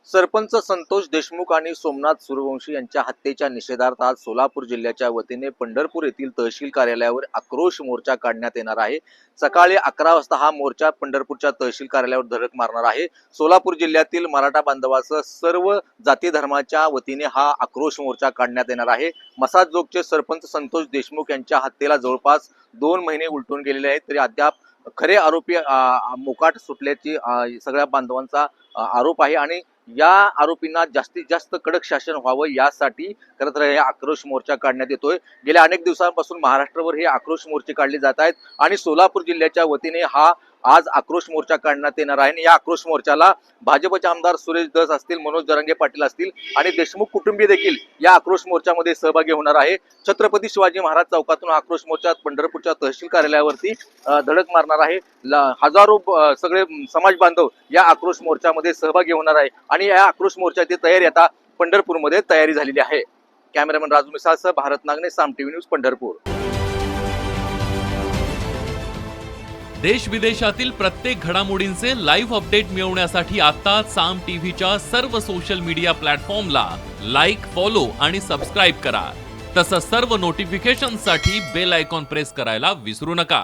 सरपंच संतोष देशमुख आणि सोमनाथ सूर्यवंशी यांच्या हत्येच्या निषेधार्थ आज सोलापूर जिल्ह्याच्या वतीने पंढरपूर येथील तहसील कार्यालयावर आक्रोश मोर्चा काढण्यात येणार आहे। सकाळी 11 वाजता हा मोर्चा पंढरपूरच्या तहसील कार्यालयावर धडक मारणार आहे। सोलापूर जिल्ह्यातील मराठा बांधवासह सर्व जाती धर्माच्या वतीने हा आक्रोश मोर्चा काढण्यात येणार आहे। मसाजोगचे सरपंच संतोष देशमुख यांच्या हत्येला जवळपास 2 महिने उलटून गेलेले आहेत, तरी अद्याप खरे आरोपी मोकाट सुटल्याची सगळ्या बांधवांचा आरोप आहे आणि या आरोपींना जास्तीत जास्त कडक शासन व्हावं यासाठी खरं तर हे आक्रोश मोर्चा काढण्यात येतोय। गेल्या अनेक दिवसांपासून महाराष्ट्रभर हे आक्रोश मोर्चे काढले जात आहेत आणि सोलापूर जिल्ह्याच्या वतीने हा आज आक्रोश मोर्चा काढण्यात येणार आहे। या आक्रोश मोर्चाला भाजपचे आमदार सुरेश धस असतील, मनोज जरांगे पाटील असतील आणि देशमुख कुटुंबीय देखील या आक्रोश मोर्चामध्ये सहभागी होणार आहे। छत्रपती शिवाजी महाराज चौकातून आक्रोश मोर्चा पंढरपूरच्या तहसील कार्यालयावरती धडक मारणार आहे। हजारो सगळे समाज बांधव या आक्रोश मोर्चामध्ये सहभागी होणार आहे आणि या आक्रोश मोर्चाची तयारी आता पंढरपूरमध्ये तयारी झालेली आहे। कॅमेरामॅन राजू मिसाळसह भारत नागने, साम टीव्ही न्यूज, पंढरपूर। देश विदेशातील प्रत्येक घडामोडींचे लाईव्ह अपडेट मिळवण्यासाठी आता साम टीव्हीच्या सर्व सोशल मीडिया प्लॅटफॉर्मला लाईक, फॉलो आणि सबस्क्राईब करा। तसंच सर्व नोटिफिकेशनसाठी बेल आयकॉन प्रेस करायला विसरू नका।